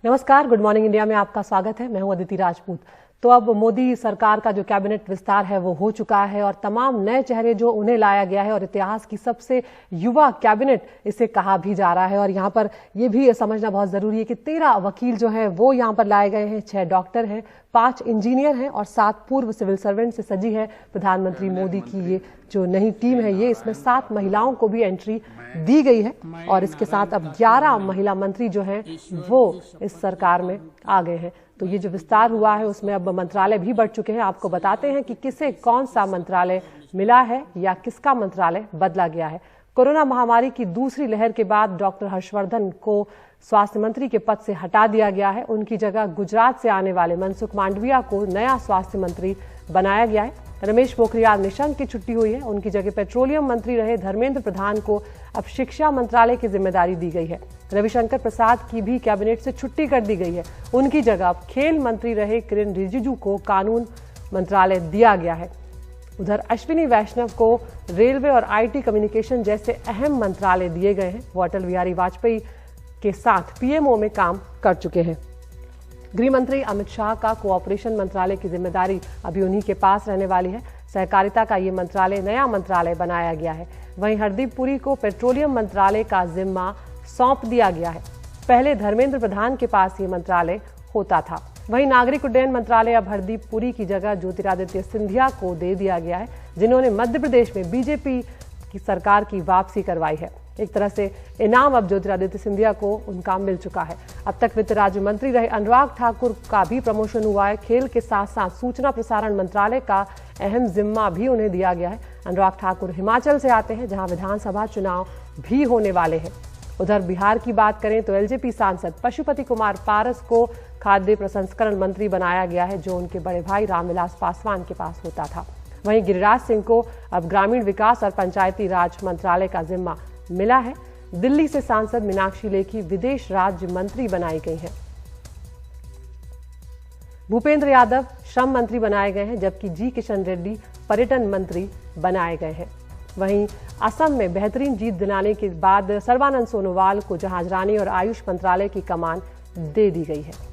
नमस्कार, good morning India में आपका स्वागत है। मैं हूं अदिति राजपूत। तो अब मोदी सरकार का जो कैबिनेट विस्तार है वो हो चुका है और तमाम नए चेहरे जो उन्हें लाया गया है और इतिहास की सबसे युवा कैबिनेट इसे कहा भी जा रहा है। और यहाँ पर ये भी समझना बहुत जरूरी है कि 13 वकील जो है वो यहाँ पर लाए गए हैं, 6 डॉक्टर हैं, 5 इंजीनियर हैं और 7 पूर्व सिविल सर्वेंट से सजी है प्रधानमंत्री मोदी की ये जो नई टीम है। ये इसमें 7 महिलाओं को भी एंट्री दी गई है और इसके साथ अब 11 महिला मंत्री जो हैं वो इस सरकार में आ गए हैं। तो ये जो विस्तार हुआ है उसमें अब मंत्रालय भी बढ़ चुके हैं। आपको बताते हैं कि किसे कौन सा मंत्रालय मिला है या किसका मंत्रालय बदला गया है। कोरोना महामारी की दूसरी लहर के बाद डॉक्टर हर्षवर्धन को स्वास्थ्य मंत्री के पद से हटा दिया गया है। उनकी जगह गुजरात से आने वाले मनसुख मांडविया को नया स्वास्थ्य मंत्री बनाया गया है। रमेश पोखरियाल निशंक की छुट्टी हुई है। उनकी जगह पेट्रोलियम मंत्री रहे धर्मेंद्र प्रधान को अब शिक्षा मंत्रालय की जिम्मेदारी दी गई है। रविशंकर प्रसाद की भी कैबिनेट से छुट्टी कर दी गई है। उनकी जगह अब खेल मंत्री रहे किरेन रिजिजू को कानून मंत्रालय दिया गया है। उधर अश्विनी वैष्णव को रेलवे और आईटी कम्युनिकेशन जैसे अहम मंत्रालय दिए गए हैं। वो अटल बिहारी वाजपेयी के साथ पीएमओ में काम कर चुके हैं। गृह मंत्री अमित शाह का कोऑपरेशन मंत्रालय की जिम्मेदारी अभी उन्हीं के पास रहने वाली है। सहकारिता का ये मंत्रालय नया मंत्रालय बनाया गया है। वहीं हरदीप पुरी को पेट्रोलियम मंत्रालय का जिम्मा सौंप दिया गया है। पहले धर्मेंद्र प्रधान के पास ये मंत्रालय होता था। वहीं नागरिक उड्डयन मंत्रालय अब हरदीप पुरी की जगह ज्योतिरादित्य सिंधिया को दे दिया गया है, जिन्होंने मध्य प्रदेश में बीजेपी की सरकार की वापसी करवाई है। एक तरह से इनाम अब ज्योतिरादित्य सिंधिया को उनका मिल चुका है। अब तक वित्त राज्य मंत्री रहे अनुराग ठाकुर का भी प्रमोशन हुआ है। खेल के साथ साथ सूचना प्रसारण मंत्रालय का अहम जिम्मा भी उन्हें दिया गया है। अनुराग ठाकुर हिमाचल से आते हैं, जहां विधानसभा चुनाव भी होने वाले हैं। उधर बिहार की बात करें तो एलजेपी सांसद पशुपति कुमार पारस को खाद्य प्रसंस्करण मंत्री बनाया गया है, जो उनके बड़े भाई रामविलास पासवान के पास होता था। वहीं गिरिराज सिंह को अब ग्रामीण विकास और पंचायती राज मंत्रालय का जिम्मा मिला है। दिल्ली से सांसद मीनाक्षी लेखी विदेश राज्य मंत्री बनाई गई हैं। भूपेंद्र यादव श्रम मंत्री बनाए गए हैं, जबकि जी किशन रेड्डी पर्यटन मंत्री बनाए गए हैं। वहीं असम में बेहतरीन जीत दिलाने के बाद सर्बानंद सोनोवाल को जहाजरानी और आयुष मंत्रालय की कमान दे दी गई है।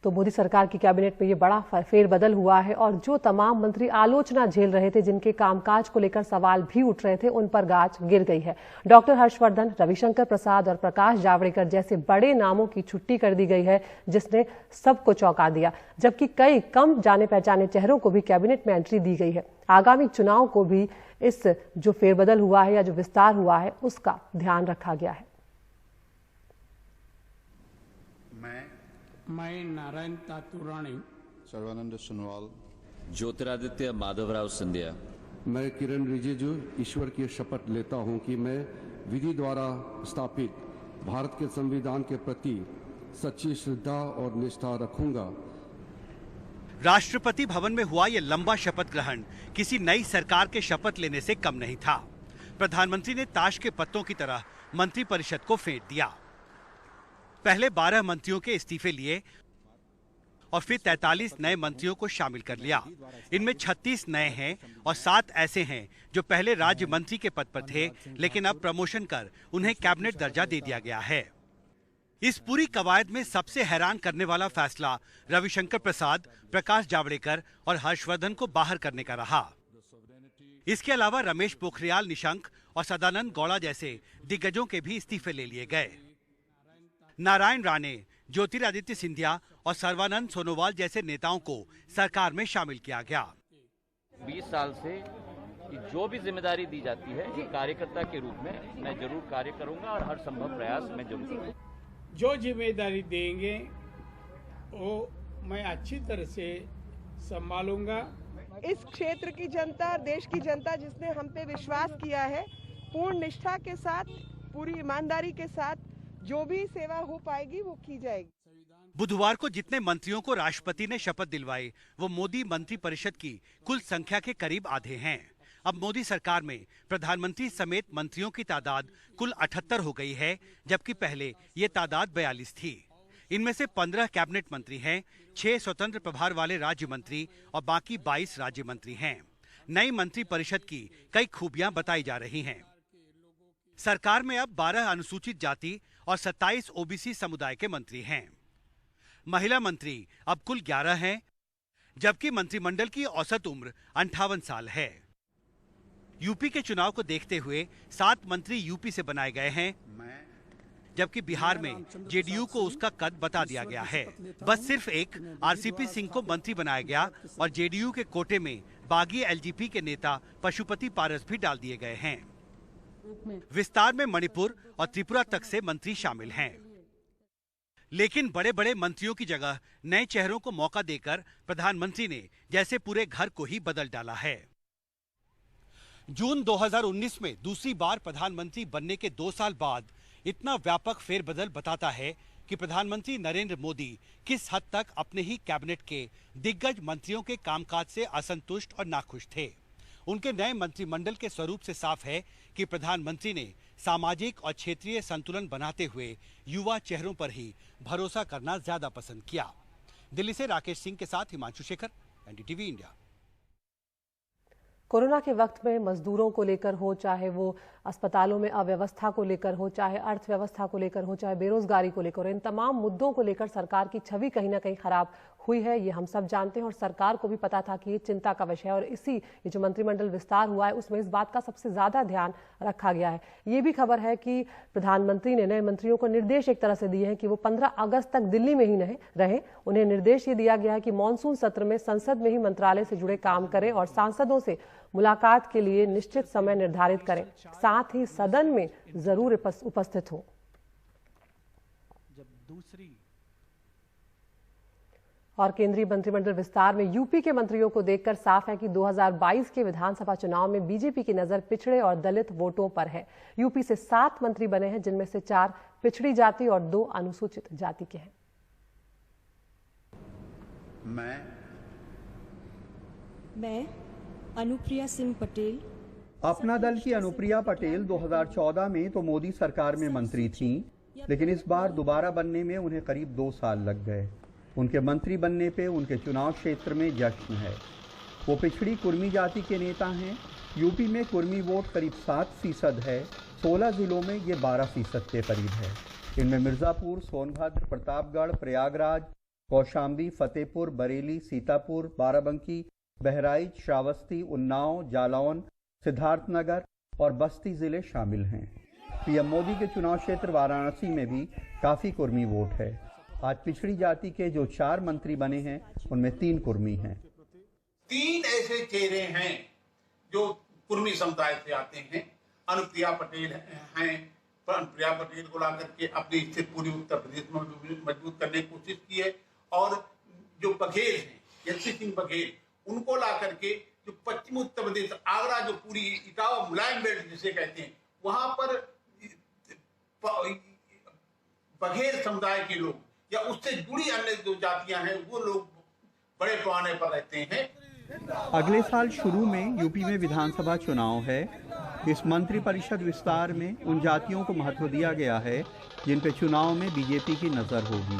तो मोदी सरकार की कैबिनेट में ये बड़ा फेरबदल हुआ है और जो तमाम मंत्री आलोचना झेल रहे थे, जिनके कामकाज को लेकर सवाल भी उठ रहे थे, उन पर गाज गिर गई है। डॉक्टर हर्षवर्धन, रविशंकर प्रसाद और प्रकाश जावड़ेकर जैसे बड़े नामों की छुट्टी कर दी गई है, जिसने सबको चौंका दिया। जबकि कई कम जाने पहचाने चेहरों को भी कैबिनेट में एंट्री दी गई है। आगामी चुनाव को भी इस जो फेरबदल हुआ है या जो विस्तार हुआ है उसका ध्यान रखा गया है। मैं नारायण तातुरानी, सर्बानंद सोनोवाल, ज्योतिरादित्य माधवराव सिंधिया, मैं किरेन रिजिजू ईश्वर की शपथ लेता हूं कि मैं विधि द्वारा स्थापित भारत के संविधान के प्रति सच्ची श्रद्धा और निष्ठा रखूंगा। राष्ट्रपति भवन में हुआ यह लंबा शपथ ग्रहण किसी नई सरकार के शपथ लेने से कम नहीं था। प्रधानमंत्री ने ताश के पत्तों की तरह मंत्रिपरिषद को फेंट दिया। पहले 12 मंत्रियों के इस्तीफे लिए और फिर 43 नए मंत्रियों को शामिल कर लिया। इनमें 36 नए हैं और 7 ऐसे हैं जो पहले राज्य मंत्री के पद पर थे, लेकिन अब प्रमोशन कर उन्हें कैबिनेट दर्जा दे दिया गया है। इस पूरी कवायद में सबसे हैरान करने वाला फैसला रविशंकर प्रसाद, प्रकाश जावड़ेकर और हर्षवर्धन को बाहर करने का रहा। इसके अलावा रमेश पोखरियाल निशंक और सदानंद गौड़ा जैसे दिग्गजों के भी इस्तीफे ले लिए गए। नारायण राणे, ज्योतिरादित्य सिंधिया और सर्बानंद सोनोवाल जैसे नेताओं को सरकार में शामिल किया गया। 20 साल से जो भी जिम्मेदारी दी जाती है, एक कार्यकर्ता के रूप में मैं जरूर कार्य करूंगा और हर संभव प्रयास मैं जरूर करूंगा। जो जिम्मेदारी देंगे वो मैं अच्छी तरह से संभालूंगा। इस क्षेत्र की जनता, देश की जनता जिसने हम पे विश्वास किया है, पूर्ण निष्ठा के साथ, पूरी ईमानदारी के साथ जो भी सेवा हो पाएगी वो की जाएगी। बुधवार को जितने मंत्रियों को राष्ट्रपति ने शपथ दिलवाई, वो मोदी मंत्रिपरिषद की कुल संख्या के करीब आधे हैं। अब मोदी सरकार में प्रधानमंत्री समेत मंत्रियों की तादाद कुल 78 हो गई है, जबकि पहले ये तादाद 42 थी। इनमें से 15 कैबिनेट मंत्री हैं, 6 स्वतंत्र प्रभार वाले राज्य मंत्री और बाकी 22 राज्य मंत्री हैं। नई मंत्री परिषद की कई खूबियां बताई जा रही हैं। सरकार में अब 12 अनुसूचित जाति और 27 ओबीसी समुदाय के मंत्री हैं। महिला मंत्री अब कुल 11 हैं, जबकि मंत्रिमंडल की औसत उम्र 58 साल है। यूपी के चुनाव को देखते हुए 7 मंत्री यूपी से बनाए गए हैं, जबकि बिहार में जेडीयू को उसका कद बता दिया गया है। बस सिर्फ एक आरसीपी सिंह को मंत्री बनाया गया और जेडीयू के कोटे में बागी एलजेपी के नेता पशुपति पारस भी डाल दिए गए हैं। विस्तार में मणिपुर और त्रिपुरा तक से मंत्री शामिल हैं। लेकिन बड़े बड़े मंत्रियों की जगह नए चेहरों को मौका देकर प्रधानमंत्री ने जैसे पूरे घर को ही बदल डाला है। जून 2019 में दूसरी बार प्रधानमंत्री बनने के 2 साल बाद इतना व्यापक फेरबदल बताता है कि प्रधानमंत्री नरेंद्र मोदी किस हद तक अपने ही कैबिनेट के दिग्गज मंत्रियों के कामकाज से असंतुष्ट और नाखुश थे। उनके नए मंत्रिमंडल के स्वरूप से साफ है कि प्रधानमंत्री ने सामाजिक और क्षेत्रीय संतुलन बनाते हुए युवा चेहरों पर ही भरोसा करना ज्यादा पसंद किया। दिल्ली से राकेश सिंह के साथ Himanshu Shekhar, NDTV India. Corona के वक्त में मजदूरों को लेकर हो, चाहे वो अस्पतालों में अव्यवस्था को लेकर हो, चाहे अर्थव्यवस्था को लेकर हो, चाहे बेरोजगारी को लेकर हो, इन तमाम मुद्दों को लेकर सरकार की छवि कहीं ना कहीं खराब हुई है। ये हम सब जानते हैं और सरकार को भी पता था कि ये चिंता का विषय है और ये जो मंत्रिमंडल विस्तार हुआ है उसमें इस बात का सबसे ज्यादा ध्यान रखा गया है। ये भी खबर है कि प्रधानमंत्री ने नए मंत्रियों को निर्देश एक तरह से दिए हैं कि वो 15 अगस्त तक दिल्ली में ही रहे। उन्हें निर्देश ये दिया गया है कि मानसून सत्र में संसद में ही मंत्रालय से जुड़े काम करें और सांसदों से मुलाकात के लिए निश्चित समय निर्धारित करें, साथ ही सदन में जरूर उपस्थित हो। और केंद्रीय मंत्रिमंडल विस्तार में यूपी के मंत्रियों को देखकर साफ है कि 2022 के विधानसभा चुनाव में बीजेपी की नजर पिछड़े और दलित वोटों पर है। यूपी से 7 मंत्री बने हैं, जिनमें से 4 पिछड़ी जाति और 2 अनुसूचित जाति के हैं। मैं अनुप्रिया सिंह पटेल। अपना दल की अनुप्रिया पटेल 2014 में तो मोदी सरकार में मंत्री थीं, लेकिन इस बार दोबारा बनने में उन्हें करीब 2 साल लग गए। उनके मंत्री बनने पे उनके चुनाव क्षेत्र में जश्न है। वो पिछड़ी कुर्मी जाति के नेता हैं। यूपी में कुर्मी वोट करीब 7% है। 16 जिलों में ये 12% के करीब है। इनमें मिर्जापुर, सोनभद्र, प्रतापगढ़, प्रयागराज, कौशाम्बी, फतेहपुर, बरेली, सीतापुर, बाराबंकी, बहराइच, श्रावस्ती, उन्नाव, जालौन, सिद्धार्थनगर और बस्ती जिले शामिल हैं। पीएम मोदी के चुनाव क्षेत्र वाराणसी में भी काफी कुर्मी वोट है। आज पिछड़ी जाति के जो 4 मंत्री बने हैं उनमें 3 कुर्मी हैं। 3 ऐसे चेहरे हैं जो कुर्मी समुदाय से आते हैं। अनुप्रिया पटेल हैं। अनुप्रिया पटेल को लाकर के अपनी स्थिति पूरी उत्तर प्रदेश में मजबूत करने की कोशिश की है। और जो बघेल हैं, यशवी सिंह बघेल, उनको ला करके जो पश्चिमी उत्तर प्रदेश, आगरा, जो पूरी इटावा मुलायम बेल्ट जिसे कहते हैं, वहां पर बघेल समुदाय के लोग या उससे जुड़ी अन्य जो जातियां हैं वो लोग बड़े पैमाने पर रहते हैं। अगले साल शुरू में यूपी में विधानसभा चुनाव है। इस मंत्री परिषद विस्तार में उन जातियों को महत्व दिया गया है जिन पे चुनाव में बीजेपी की नजर होगी।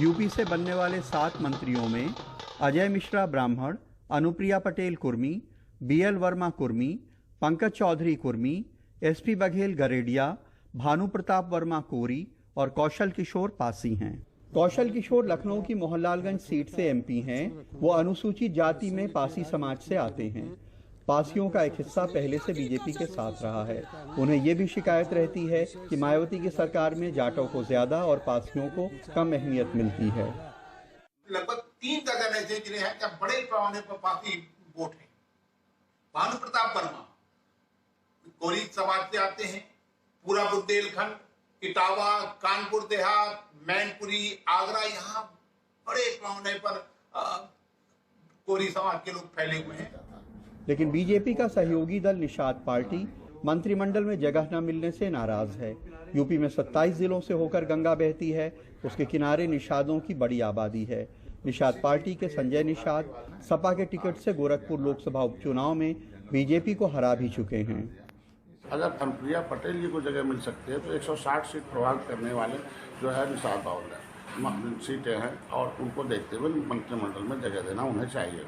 यूपी से बनने वाले 7 मंत्रियों में अजय मिश्रा ब्राह्मण, अनुप्रिया पटेल कुर्मी, बीएल वर्मा कुर्मी, पंकज चौधरी कुर्मी, एसपी बघेल गरेडिया, भानु प्रताप वर्मा कोरी और कौशल किशोर पासी हैं। कौशल किशोर लखनऊ की मोहनलालगंज सीट से एमपी हैं। वो अनुसूचित जाति में पासी समाज से आते हैं। पासियों का एक हिस्सा पहले से बीजेपी के साथ रहा है। उन्हें ये भी शिकायत रहती है कि मायावती की सरकार में जाटों को ज्यादा और पासियों को कम अहमियत मिलती है। लगभग 3 दर्जन ऐसे जिले हैं जब बड़े पैमाने पर पासी वोट है। भानु प्रताप वर्मा कोरी समाज से आते हैं। पूरा बुंदेलखंड, इटावा, कानपुर देहात, मैनपुरी, आगरा, यहाँ बड़े पैमाने पर कोरी समाज के लोग फैले हुए हैं। लेकिन बीजेपी का सहयोगी दल निषाद पार्टी मंत्रिमंडल में जगह न मिलने से नाराज है। यूपी में 27 जिलों से होकर गंगा बहती है। उसके किनारे निषादों की बड़ी आबादी है। निषाद पार्टी के संजय निषाद सपा के टिकट से गोरखपुर लोकसभा उपचुनाव में बीजेपी को हरा भी चुके हैं। अगर अनुप्रिया पटेल जी को जगह मिल सकती है तो 160 सीट प्रभावित करने वाले जो है निषाद बाउल है, सीटें हैं और उनको देखते हुए मंत्रिमंडल में जगह देना उन्हें चाहिए।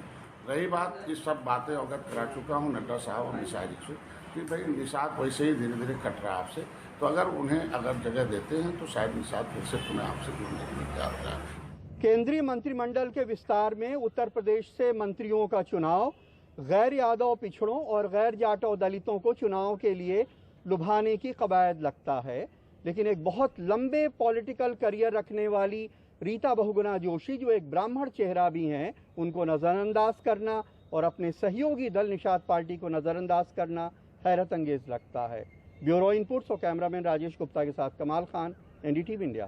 रही बात, ये सब बातें अवगत करा चुका हूँ नड्डा साहब और निशा जी से, कि भाई निषाद वैसे ही धीरे धीरे कट रहा है आपसे, तो अगर जगह देते हैं तो शायद निषाद फिर से पुनः आपसे जुड़ने के लिए तैयार हो जाए। केंद्रीय मंत्रिमंडल के विस्तार में उत्तर प्रदेश से मंत्रियों का चुनाव गैर यादव पिछड़ों और गैर जाटव दलितों को चुनाव के लिए लुभाने की कवायद लगता है, लेकिन एक बहुत लंबे पॉलिटिकल करियर रखने वाली रीता बहुगुणा जोशी, जो एक ब्राह्मण चेहरा भी हैं, उनको नज़रअंदाज करना और अपने सहयोगी दल निषाद पार्टी को नज़रअंदाज करना हैरत अंगेज लगता है। ब्यूरो इनपुट्स और कैमरामैन राजेश गुप्ता के साथ कमाल खान, एनडीटीवी इंडिया।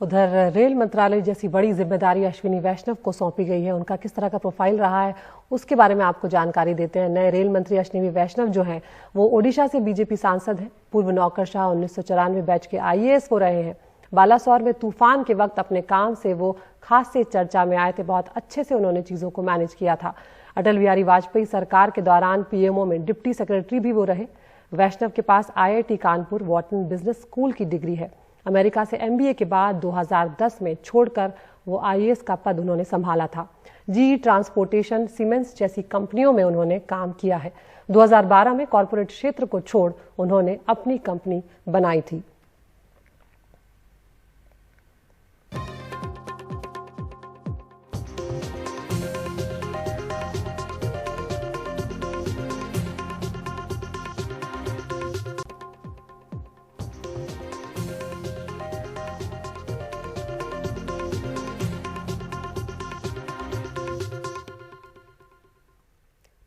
उधर रेल मंत्रालय जैसी बड़ी जिम्मेदारी अश्विनी वैष्णव को सौंपी गई है, उनका किस तरह का प्रोफाइल रहा है उसके बारे में आपको जानकारी देते हैं। नए रेल मंत्री अश्विनी वैष्णव जो हैं वो ओडिशा से बीजेपी सांसद हैं, पूर्व नौकरशाह 1994 बैच के IAS वो रहे हैं। बालासोर में तूफान के वक्त अपने काम से वो खास से चर्चा में आए थे, बहुत अच्छे से उन्होंने चीजों को मैनेज किया था। अटल बिहारी वाजपेयी सरकार के दौरान PMO में डिप्टी सेक्रेटरी भी वो रहे। वैष्णव के पास IIT Kanpur Wharton business school की डिग्री है। अमेरिका से MBA के बाद 2010 में छोड़कर वो IAS का पद उन्होंने संभाला था। GE ट्रांसपोर्टेशन, सीमेंस जैसी कंपनियों में उन्होंने काम किया है। 2012 में कॉरपोरेट क्षेत्र को छोड़ उन्होंने अपनी कंपनी बनाई थी।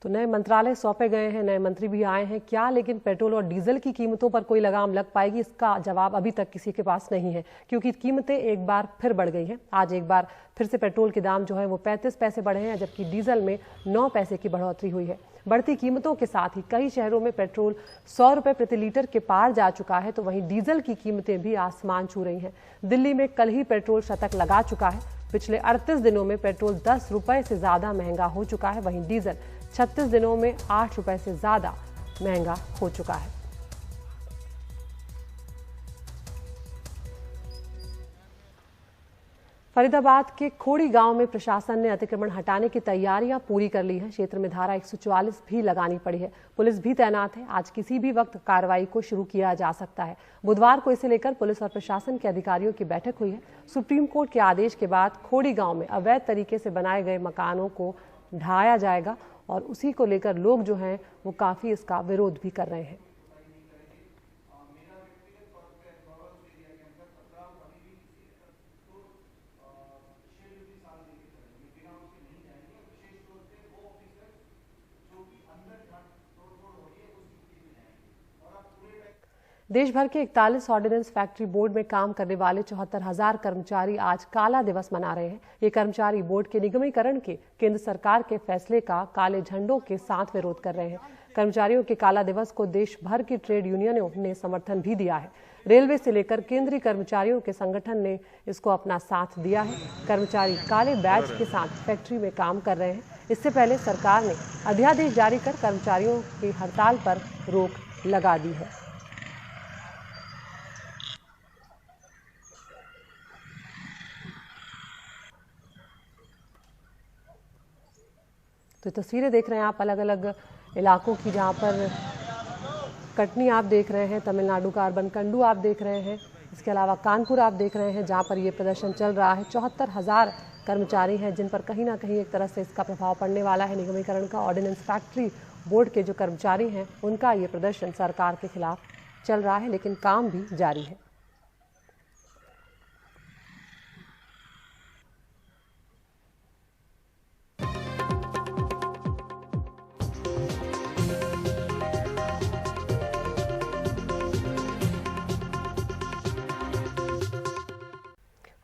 तो नए मंत्रालय सौंपे गए हैं, नए मंत्री भी आए हैं क्या, लेकिन पेट्रोल और डीजल की कीमतों पर कोई लगाम लग पाएगी, इसका जवाब अभी तक किसी के पास नहीं है, क्योंकि कीमतें एक बार फिर बढ़ गई हैं। आज एक बार फिर से पेट्रोल के दाम जो है वो 35 पैसे बढ़े हैं, जबकि डीजल में 9 पैसे की बढ़ोतरी हुई है। बढ़ती कीमतों के साथ ही कई शहरों में पेट्रोल 100 रुपए प्रति लीटर के पार जा चुका है, तो वहीं डीजल की कीमतें भी आसमान छू रही हैं। दिल्ली में कल ही पेट्रोल शतक लगा चुका है। पिछले 38 दिनों में पेट्रोल 10 रुपए से ज्यादा महंगा हो चुका है, वहीं डीजल 36 दिनों में 8 रुपए से ज्यादा महंगा हो चुका है। फरीदाबाद के खोड़ी गांव में प्रशासन ने अतिक्रमण हटाने की तैयारियां पूरी कर ली है। क्षेत्र में धारा 144 भी लगानी पड़ी है। पुलिस भी तैनात है। आज किसी भी वक्त कार्रवाई को शुरू किया जा सकता है। बुधवार को इसे लेकर पुलिस और प्रशासन के अधिकारियों की बैठक हुई है। सुप्रीम कोर्ट के आदेश के बाद खोड़ी गांव में अवैध तरीके से बनाए गए मकानों को ढाया जाएगा और उसी को लेकर लोग जो हैं वो काफी इसका विरोध भी कर रहे हैं। देश भर के 41 ऑर्डिनेंस फैक्ट्री बोर्ड में काम करने वाले 74,000 कर्मचारी आज काला दिवस मना रहे हैं। ये कर्मचारी बोर्ड के निगमीकरण के केंद्र सरकार के फैसले का काले झंडों के साथ विरोध कर रहे हैं। कर्मचारियों के काला दिवस को देश भर की ट्रेड यूनियनों ने समर्थन भी दिया है। रेलवे से लेकर केंद्रीय कर्मचारियों के संगठन ने इसको अपना साथ दिया है। कर्मचारी काले बैज के साथ फैक्ट्री में काम कर रहे हैं। इससे पहले सरकार ने अध्यादेश जारी कर कर्मचारियों की हड़ताल पर रोक लगा दी है। तो तस्वीरें देख रहे हैं आप अलग अलग इलाकों की, जहां पर कटनी आप देख रहे हैं, तमिलनाडु का अर्बन कंडू आप देख रहे हैं, इसके अलावा कानपुर आप देख रहे हैं जहां पर ये प्रदर्शन चल रहा है। 74,000 कर्मचारी हैं जिन पर कहीं ना कहीं एक तरह से इसका प्रभाव पड़ने वाला है। निगमीकरण का ऑर्डिनेंस फैक्ट्री बोर्ड के जो कर्मचारी हैं उनका ये प्रदर्शन सरकार के खिलाफ चल रहा है, लेकिन काम भी जारी है।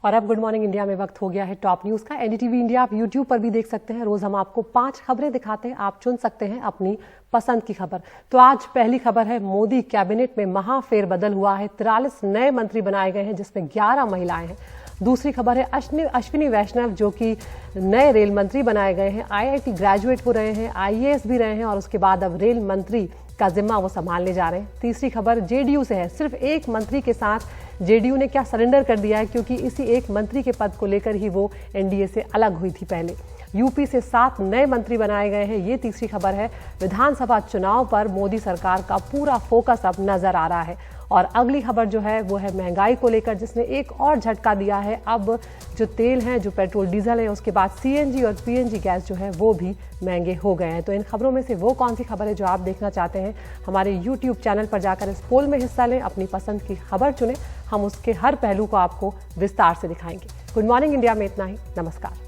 और अब गुड मॉर्निंग इंडिया में वक्त हो गया है टॉप न्यूज का। एनडीटीवी इंडिया आप यूट्यूब पर भी देख सकते हैं। रोज हम आपको 5 खबरें दिखाते हैं, आप चुन सकते हैं अपनी पसंद की खबर। तो आज पहली खबर है, मोदी कैबिनेट में महा फेरबदल हुआ है। 43 नए मंत्री बनाए गए हैं जिसमें 11 महिलाएं हैं। दूसरी खबर है, अश्विनी वैष्णव जो कि नए रेल मंत्री बनाए गए हैं। IIT ग्रेजुएट वो रहे हैं, IAS भी रहे हैं और उसके बाद अब रेल मंत्री का जिम्मा वो संभालने जा रहे हैं। तीसरी खबर JDU से है। सिर्फ एक मंत्री के साथ JDU ने क्या सरेंडर कर दिया है, क्योंकि इसी एक मंत्री के पद को लेकर ही वो NDA से अलग हुई थी पहले। यूपी से 7 नए मंत्री बनाए गए हैं, ये तीसरी खबर है। विधानसभा चुनाव पर मोदी सरकार का पूरा फोकस अब नजर आ रहा है। और अगली खबर जो है वो है महंगाई को लेकर, जिसने एक और झटका दिया है। अब जो तेल है, जो पेट्रोल डीजल है, उसके बाद सीएनजी और पीएनजी गैस जो है वो भी महंगे हो गए हैं। तो इन खबरों में से वो कौन सी खबर है जो आप देखना चाहते हैं, हमारे यूट्यूब चैनल पर जाकर इस पोल में हिस्सा लें, अपनी पसंद की खबर चुनें। हम उसके हर पहलू को आपको विस्तार से दिखाएंगे। गुड मॉर्निंग इंडिया में इतना ही। नमस्कार।